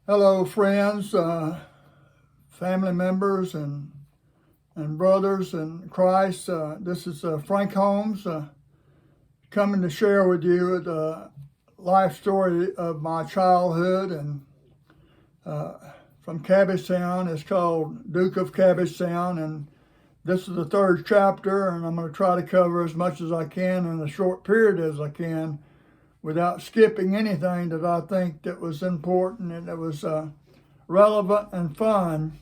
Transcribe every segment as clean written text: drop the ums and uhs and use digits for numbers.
Hello, friends, family members, and brothers in Christ. This is Frank Holmes coming to share with you the life story of my childhood and from Cabbagetown. It's called Duke of Cabbagetown, and this is the third chapter, and I'm going to try to cover as much as I can in a short period as I can, without skipping anything that I think that was important and that was relevant and fun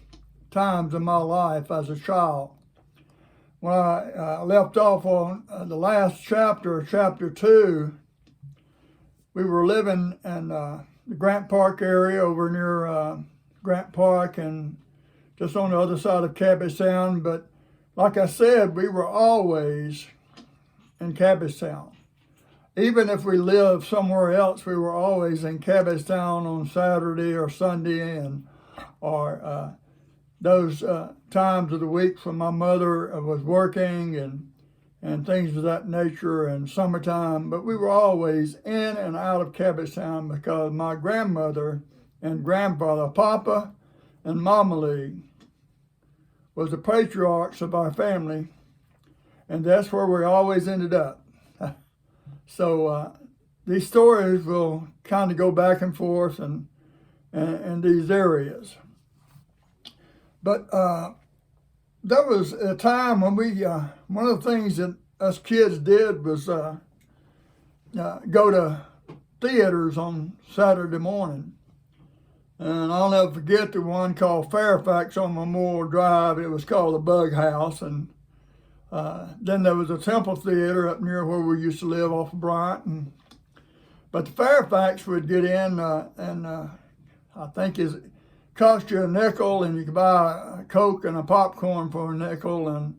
times in my life as a child. When I left off on the last chapter, chapter 2, we were living in the Grant Park area over near Grant Park and just on the other side of Cabbagetown. But like I said, we were always in Cabbagetown. Even if we lived somewhere else, we were always in Cabbagetown on Saturday or Sunday, or those times of the week when my mother was working and things of that nature in summertime. But we were always in and out of Cabbagetown because my grandmother and grandfather, Papa and Mama Lee, was the patriarchs of our family, and that's where we always ended up. So these stories will kind of go back and forth in these areas. But there was a time when one of the things that us kids did was go to theaters on Saturday morning. And I'll never forget the one called Fairfax on Memorial Drive. It was called the Bug House. And then there was a Temple Theater up near where we used to live off of Bryant. But the Fairfax would get in and I think it cost you a nickel, and you could buy a Coke and a popcorn for a nickel, and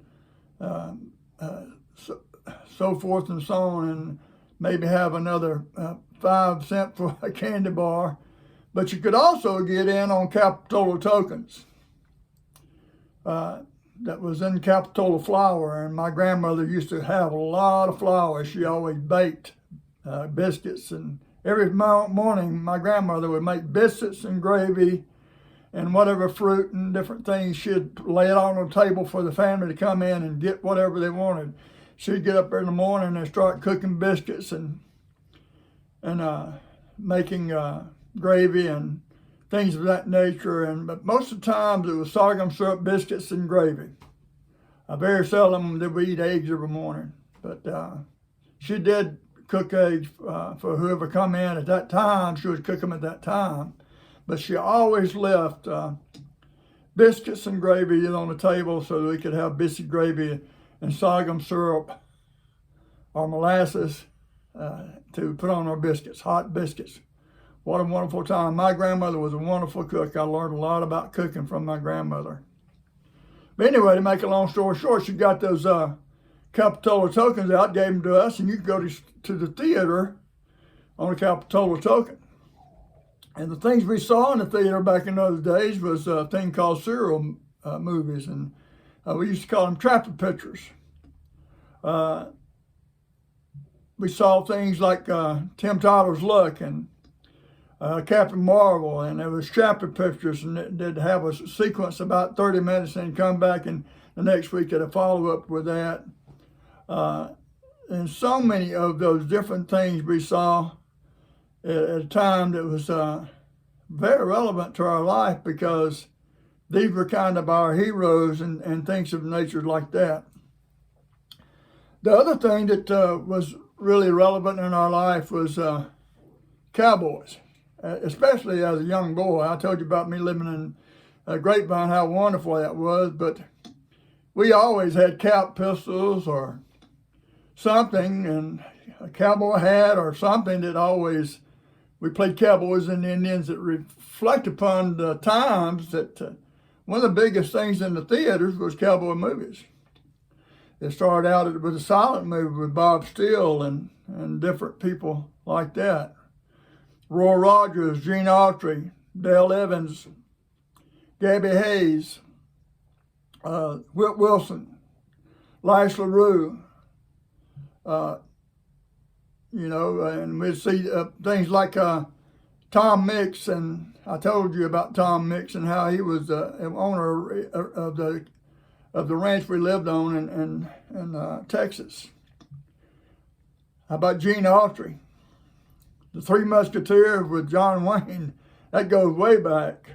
so forth and so on, and maybe have another 5 cents for a candy bar. But you could also get in on Capitola tokens. That was in Capitola flour, and my grandmother used to have a lot of flour. She always baked biscuits, and every morning my grandmother would make biscuits and gravy and whatever fruit and different things. She'd lay it on the table for the family to come in and get whatever they wanted. She'd get up there in the morning and start cooking biscuits and making gravy and things of that nature. But most of the times it was sorghum syrup biscuits and gravy. Very seldom did we eat eggs every morning, but she did cook eggs for whoever come in at that time. She would cook them at that time, but she always left biscuits and gravy on the table so that we could have biscuit gravy and sorghum syrup or molasses to put on our biscuits, hot biscuits. What a wonderful time. My grandmother was a wonderful cook. I learned a lot about cooking from my grandmother. But anyway, to make a long story short, she got those Capitola tokens out, gave them to us, and you could go to the theater on a Capitola token. And the things we saw in the theater back in those days was a thing called serial movies, and we used to call them trapper pictures. We saw things like Tim Tyler's Luck and Captain Marvel, and there was chapter pictures, and they'd have a sequence about 30 minutes and come back, and the next week at a follow-up with that. And so many of those different things we saw at a time that was very relevant to our life, because these were kind of our heroes and things of nature like that. The other thing that was really relevant in our life was cowboys. Especially as a young boy. I told you about me living in Grapevine, how wonderful that was, but we always had cap pistols or something, and a cowboy hat or something that always, we played cowboys and Indians that reflect upon the times that one of the biggest things in the theaters was cowboy movies. It started out with a silent movie with Bob Steele and different people like that. Roy Rogers, Gene Autry, Dale Evans, Gabby Hayes, Whit Wilson, Lash LaRue, and we'd see things like Tom Mix, and I told you about Tom Mix and how he was the owner of the ranch we lived on in Texas. How about Gene Autry? The Three Musketeers with John Wayne, that goes way back.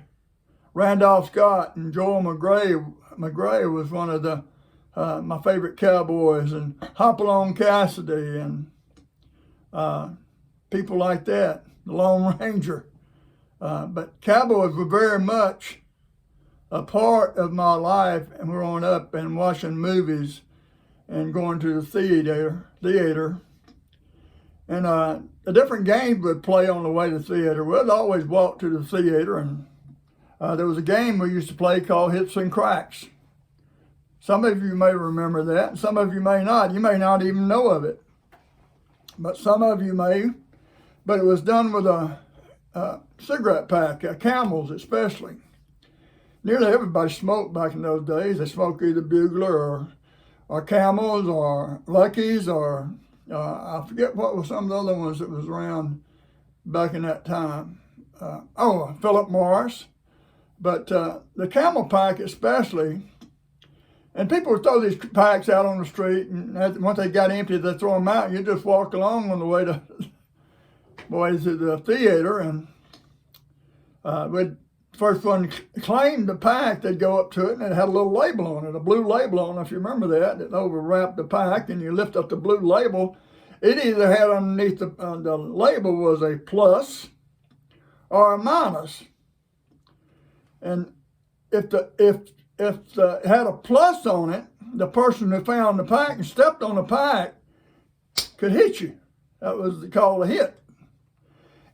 Randolph Scott and Joel McGray was one of my favorite cowboys, and Hopalong Cassidy and people like that, the Lone Ranger. But cowboys were very much a part of my life and growing up and watching movies and going to the theater. And the different games we'd play on the way to the theater. We'd always walk to the theater, and there was a game we used to play called Hits and Cracks. Some of you may remember that, and some of you may not. You may not even know of it, but some of you may. But it was done with a cigarette pack, Camels especially. Nearly everybody smoked back in those days. They smoked either Bugler or Camels or Lucky's or I forget what was some of the other ones that was around back in that time. Philip Morris. But the Camel pack especially, and people would throw these packs out on the street, and once they got empty, they'd throw them out, and you just walk along on the way to the theater, and we'd first one claimed the pack, they'd go up to it, and it had a little label on it, a blue label on it, if you remember that. It overwrapped the pack, and you lift up the blue label. It either had underneath the label was a plus or a minus. And if it had a plus on it, the person who found the pack and stepped on the pack could hit you. That was called a hit.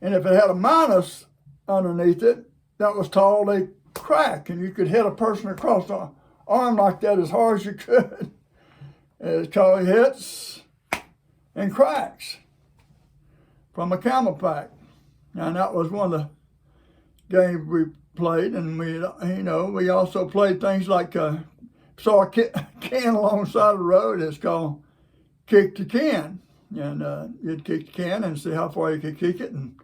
And if it had a minus underneath it, that was called a crack, and you could hit a person across the arm like that as hard as you could. It's called hits and cracks from a Camel pack. And that was one of the games we played, and we also played things like saw a can alongside the road. It's called kick the can, and you'd kick the can and see how far you could kick it, and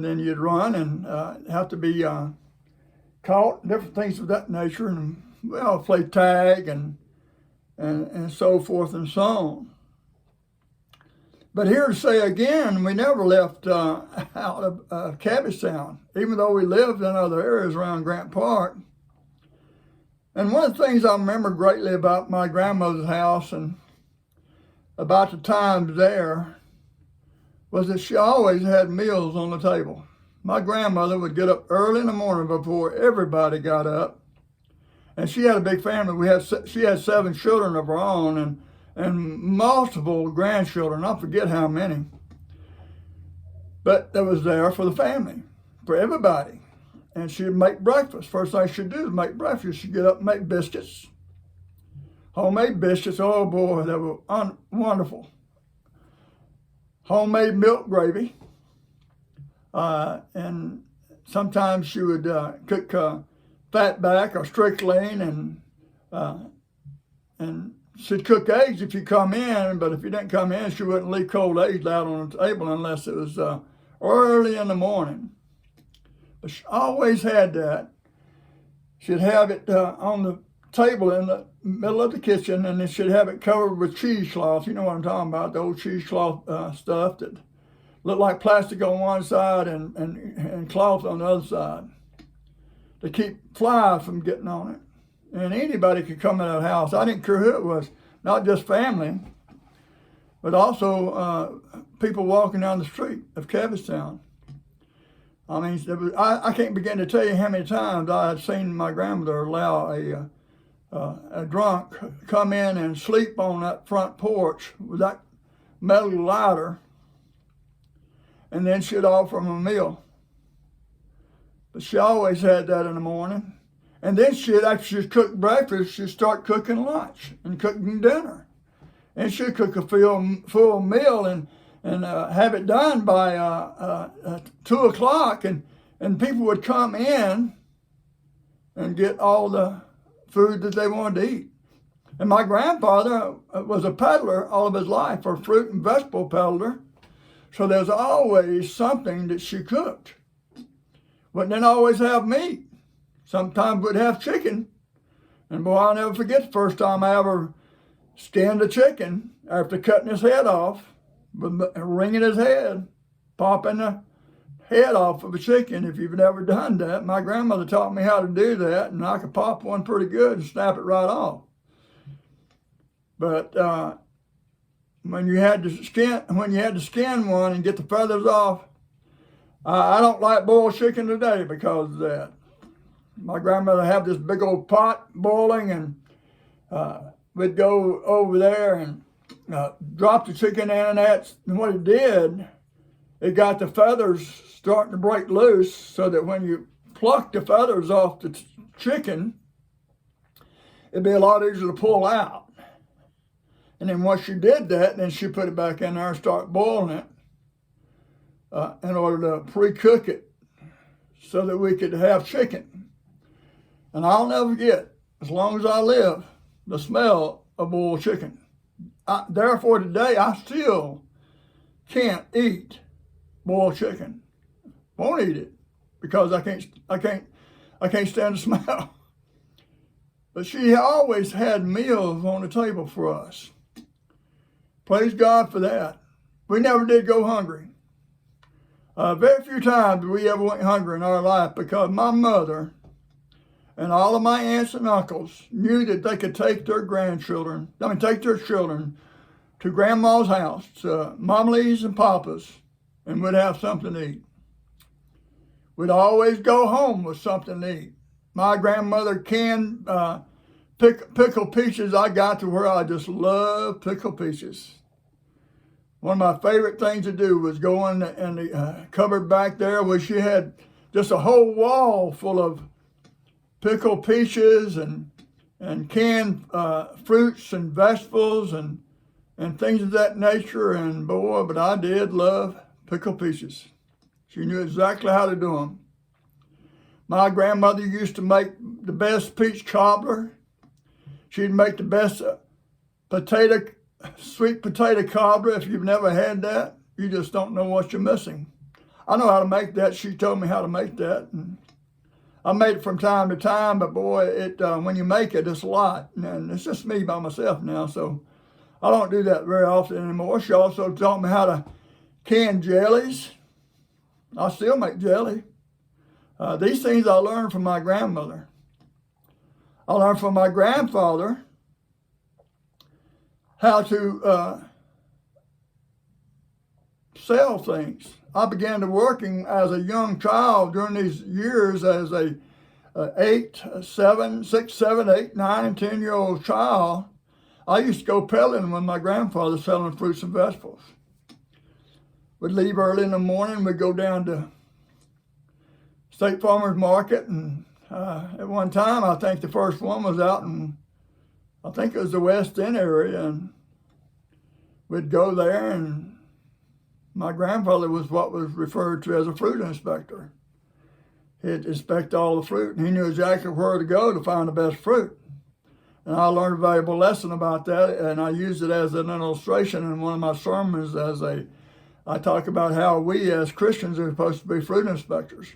then you'd run and have to be caught, different things of that nature, and we all played tag and so forth and so on. But here to say again, we never left out of Cabbagetown, even though we lived in other areas around Grant Park. And one of the things I remember greatly about my grandmother's house and about the times there was that she always had meals on the table. My grandmother would get up early in the morning before everybody got up, and she had a big family. She had 7 children of her own and multiple grandchildren. I forget how many, but that was there for the family, for everybody. And she'd make breakfast. First thing she'd do is make breakfast. She'd get up and make biscuits, homemade biscuits. Oh boy, they were wonderful. Homemade milk gravy, and sometimes she would cook fatback or strychnine, and she'd cook eggs if you come in, but if you didn't come in, she wouldn't leave cold eggs out on the table unless it was early in the morning. But she always had that. She'd have it on the table in the middle of the kitchen, and then she'd have it covered with cheesecloth. You know what I'm talking about, the old cheesecloth stuff that looked like plastic on one side and cloth on the other side to keep flies from getting on it. And anybody could come in that house. I didn't care who it was, not just family, but also people walking down the street of Cabbagetown. I mean, I can't begin to tell you how many times I had seen my grandmother allow a drunk come in and sleep on that front porch with that metal lighter, and then she'd offer him a meal. But she always had that in the morning. And then after she'd cook breakfast, she'd start cooking lunch and cooking dinner. And she'd cook a full meal and have it done by 2 o'clock, and people would come in and get all the food that they wanted to eat. And my grandfather was a peddler all of his life, a fruit and vegetable peddler. So there's always something that she cooked. But didn't always have meat. Sometimes we'd have chicken. And boy, I'll never forget the first time I ever skinned a chicken after cutting his head off, wringing his head, popping the head off of a chicken. If you've never done that, my grandmother taught me how to do that, and I could pop one pretty good and snap it right off. But when you had to skin one and get the feathers off, I don't like boiled chicken today because of that. My grandmother had this big old pot boiling, and we'd go over there and drop the chicken in, and that's what it did. It got the feathers starting to break loose, so that when you pluck the feathers off the chicken, it'd be a lot easier to pull out. And then once you did that, then she put it back in there and start boiling it in order to pre-cook it so that we could have chicken. And I'll never forget, as long as I live, the smell of boiled chicken. Therefore, today I still can't eat boiled chicken. Won't eat it because I can't stand the smell. But she always had meals on the table for us. Praise God for that. We never did go hungry. Very few times we ever went hungry in our life because my mother and all of my aunts and uncles knew that they could take their children to Grandma's house, to Momlies and Papa's, and we'd have something to eat. We'd always go home with something to eat. My grandmother canned pickled peaches. I got to where I just love pickled peaches. One of my favorite things to do was go in the cupboard back there where she had just a whole wall full of pickled peaches and canned fruits and vegetables and things of that nature. And boy, but I did love pickled peaches. She knew exactly how to do them. My grandmother used to make the best peach cobbler. She'd make the best sweet potato cobbler. If you've never had that, you just don't know what you're missing. I know how to make that. She told me how to make that. And I made it from time to time, but boy, when you make it, it's a lot. And it's just me by myself now, so I don't do that very often anymore. She also taught me how to can jellies. I still make jelly. These things I learned from my grandmother. I learned from my grandfather how to sell things. I began to working as a young child during these years as a 6, 7, 8, 9, and 10-year-old child. I used to go peddling with my grandfather selling fruits and vegetables. We'd leave early in the morning. We'd go down to State Farmers Market, and at one time, I think the first one was out in, I think it was the West End area, and we'd go there, and my grandfather was what was referred to as a fruit inspector. He'd inspect all the fruit, and he knew exactly where to go to find the best fruit. And I learned a valuable lesson about that, and I used it as an illustration in one of my sermons I talk about how we as Christians are supposed to be fruit inspectors.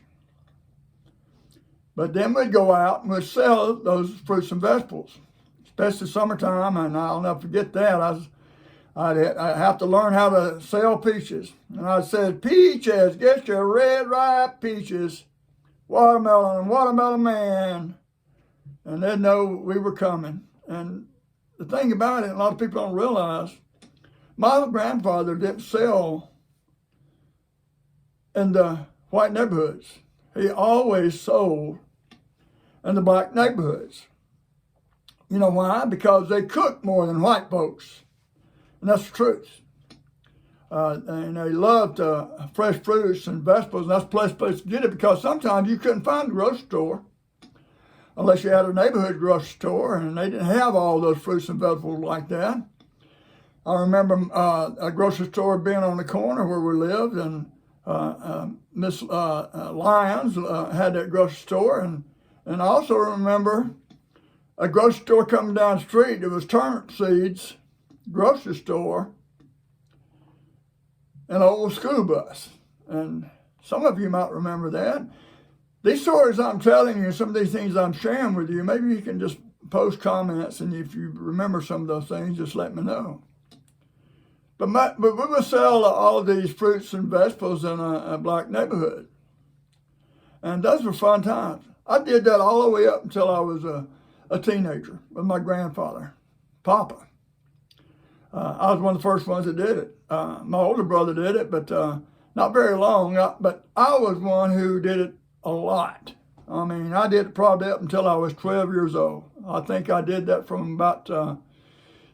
But then we'd go out and we'd sell those fruits and vegetables, especially summertime, and I'll never forget that. I'd have to learn how to sell peaches. And I said, peaches, get your red ripe peaches, watermelon man. And they'd know we were coming. And the thing about it, a lot of people don't realize, my grandfather didn't sell in the white neighborhoods. He always sold in the black neighborhoods. You know why? Because they cook more than white folks. And that's the truth. And they loved fresh fruits and vegetables, and that's the place to get it, because sometimes you couldn't find the grocery store unless you had a neighborhood grocery store, and they didn't have all those fruits and vegetables like that. I remember a grocery store being on the corner where we lived, and Miss Lyons had that grocery store, and I also remember a grocery store coming down the street. It was Turnip Seeds grocery store, an old school bus. And some of you might remember that. these stories I'm telling you, some of these things I'm sharing with you, maybe you can just post comments, and if you remember some of those things, just let me know. But we would sell all of these fruits and vegetables in a black neighborhood. And those were fun times. I did that all the way up until I was a teenager with my grandfather, Papa. I was one of the first ones that did it. My older brother did it, but not very long. But I was one who did it a lot. I mean, I did it probably up until I was 12 years old. I think I did that from about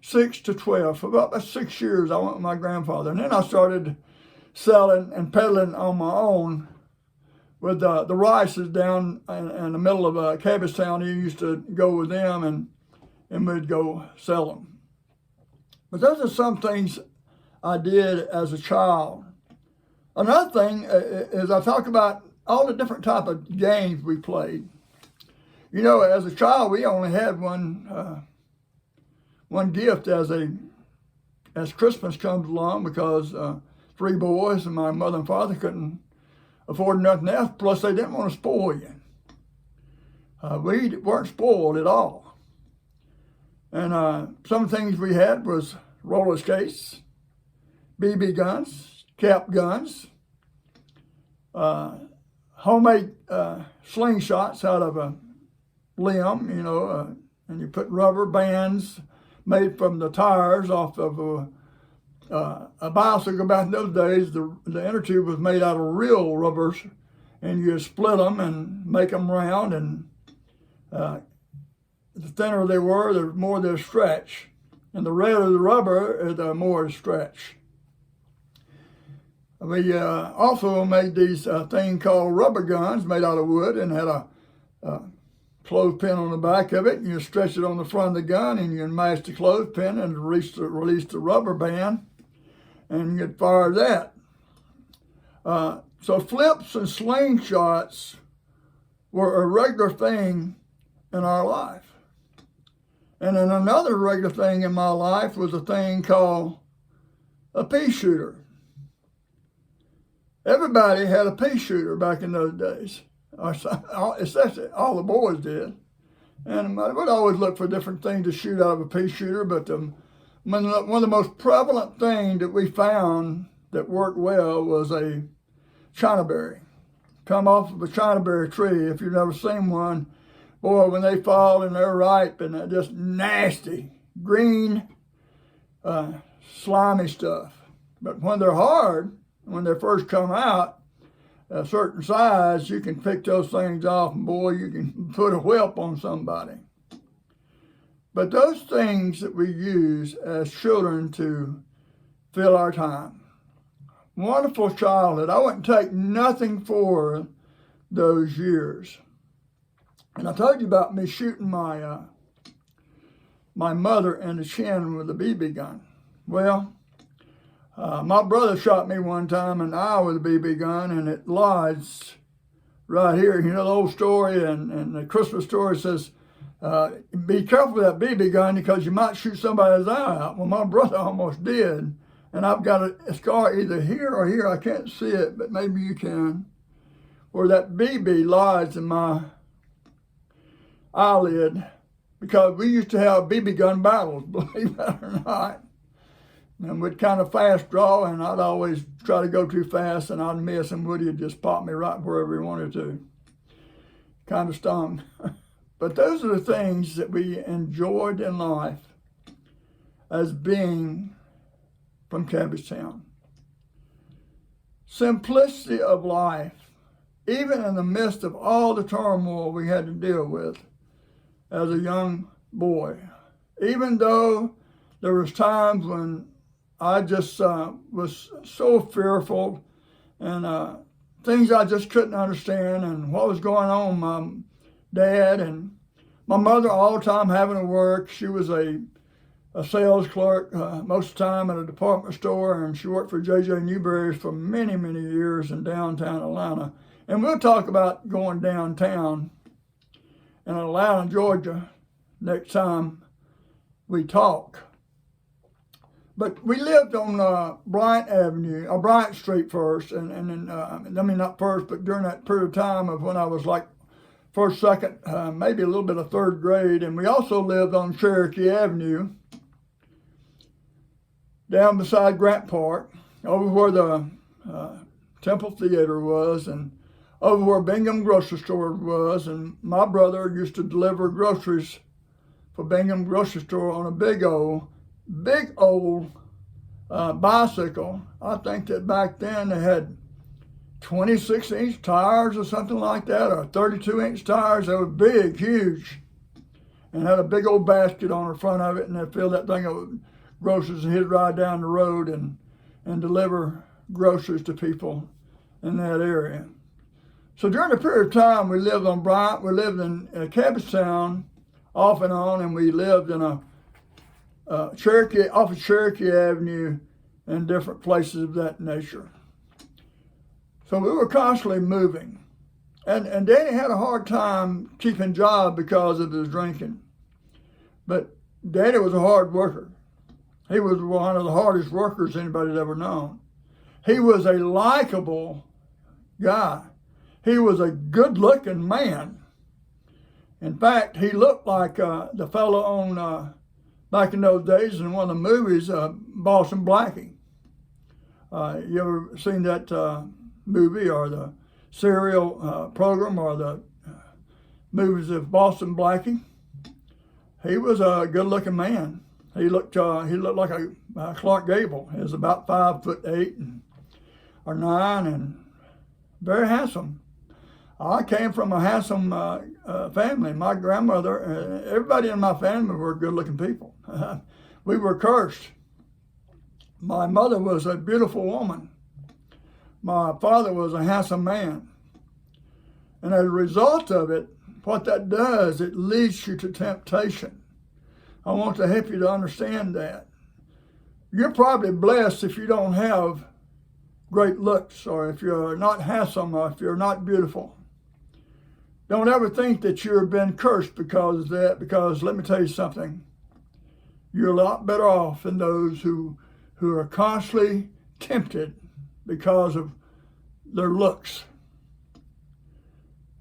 6 to 12. For about 6 years, I went with my grandfather. And then I started selling and peddling on my own with the Rices down in the middle of Cabbagetown. You used to go with them, and we'd go sell them. But those are some things I did as a child. Another thing is I talk about all the different type of games we played. You know, as a child, we only had one gift as Christmas comes along, because 3 boys and my mother and father couldn't afford nothing else. Plus, they didn't want to spoil you. We weren't spoiled at all. And some things we had was roller skates, BB guns, cap guns, homemade slingshots out of a limb, you know, and you put rubber bands made from the tires off of a bicycle. Back in those days, the inner tube was made out of real rubbers, and you split them and make them round, and the thinner they were, the more they stretch, and the redder the rubber, the more it stretch. We also made these thing called rubber guns made out of wood, and had a clothespin on the back of it, and you stretch it on the front of the gun, and you mash the clothespin and release the rubber band, and you'd fire that. So flips and slingshots were a regular thing in our life. And then another regular thing in my life was a thing called a pea shooter. Everybody had a pea shooter back in those days. Especially all the boys did. And I would always look for different things to shoot out of a pea shooter, but one of the most prevalent things that we found that worked well was a chinaberry. Come off of a chinaberry tree. If you've never seen one, boy, when they fall and they're ripe and they're just nasty, green, slimy stuff. But when they're hard, when they first come out, a certain size, you can pick those things off, and boy, you can put a whelp on somebody. But those things that we use as children to fill our time. Wonderful childhood. I wouldn't take nothing for those years. And I told you about me shooting my mother in the chin with a BB gun. Well, my brother shot me one time in the eye with a BB gun, and it lodged right here. You know the old story and the Christmas story says, be careful with that BB gun because you might shoot somebody's eye out. Well, my brother almost did, and I've got a scar either here or here. I can't see it, but maybe you can, where that BB lodged in my eyelid, because we used to have BB gun battles, believe that or not. And we'd kind of fast draw, and I'd always try to go too fast, and I'd miss, and Woody would just pop me right wherever he wanted to. Kind of stung. But those are the things that we enjoyed in life as being from Cabbagetown. Simplicity of life, even in the midst of all the turmoil we had to deal with as a young boy. Even though there was times when I just was so fearful, and things I just couldn't understand, and what was going on with my dad and my mother all the time having to work. She was a sales clerk most of the time at a department store, and she worked for J.J. Newberry's for many, many years in downtown Atlanta. And we'll talk about going downtown in Atlanta, Georgia, next time we talk. But we lived on Bryant Avenue, or Bryant Street first, and then, I mean, not first, but during that period of time of when I was like first, second, maybe a little bit of third grade. And we also lived on Cherokee Avenue, down beside Grant Park, over where the Temple Theater was, and over where Bingham Grocery Store was. And my brother used to deliver groceries for Bingham Grocery Store on a big old bicycle. I think that back then they had 26-inch tires or something like that, or 32-inch tires. They were big, huge, and had a big old basket on the front of it, and they filled that thing up with groceries, and he'd ride down the road and deliver groceries to people in that area. So during the period of time we lived on Bryant, we lived in Cabbagetown off and on, and we lived in a Cherokee, off of Cherokee Avenue, and different places of that nature. So we were constantly moving. And Daddy had a hard time keeping job because of his drinking. But Daddy was a hard worker. He was one of the hardest workers anybody's ever known. He was a likable guy. He was a good-looking man. In fact, he looked like the fellow on, back in those days in one of the movies, Boston Blackie. You ever seen that movie, or the serial program, or the movies of Boston Blackie? He was a good-looking man. He looked like a Clark Gable. He was about 5'8" or 9, and very handsome. I came from a handsome family. My grandmother, everybody in my family were good-looking people. We were cursed. My mother was a beautiful woman. My father was a handsome man. And as a result of it, what that does, it leads you to temptation. I want to help you to understand that. You're probably blessed if you don't have great looks, or if you're not handsome, or if you're not beautiful. Don't ever think that you've been cursed because of that, because let me tell you something. You're a lot better off than those who are constantly tempted because of their looks.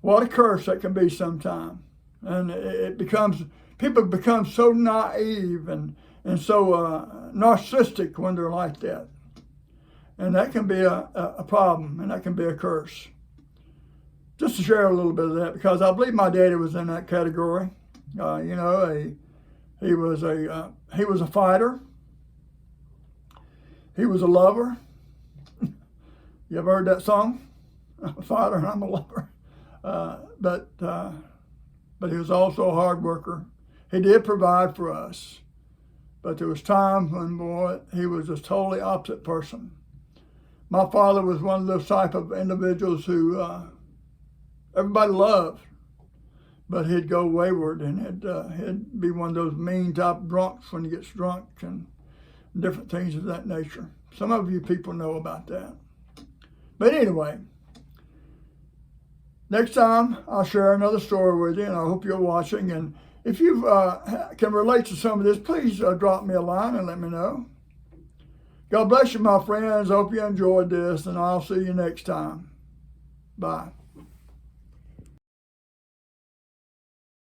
What a curse that can be sometimes. And people become so naive and so narcissistic when they're like that. And that can be a problem, and that can be a curse. Just to share a little bit of that, because I believe my daddy was in that category. He was a fighter. He was a lover. You ever heard that song? I'm a fighter and I'm a lover. But he was also a hard worker. He did provide for us. But there was times when, boy, he was a totally opposite person. My father was one of those type of individuals who everybody loved, but he'd go wayward, and he'd be one of those mean type drunks when he gets drunk, and different things of that nature. Some of you people know about that. But anyway, next time I'll share another story with you, and I hope you're watching. And if you can relate to some of this, please drop me a line and let me know. God bless you, my friends. I hope you enjoyed this, and I'll see you next time. Bye.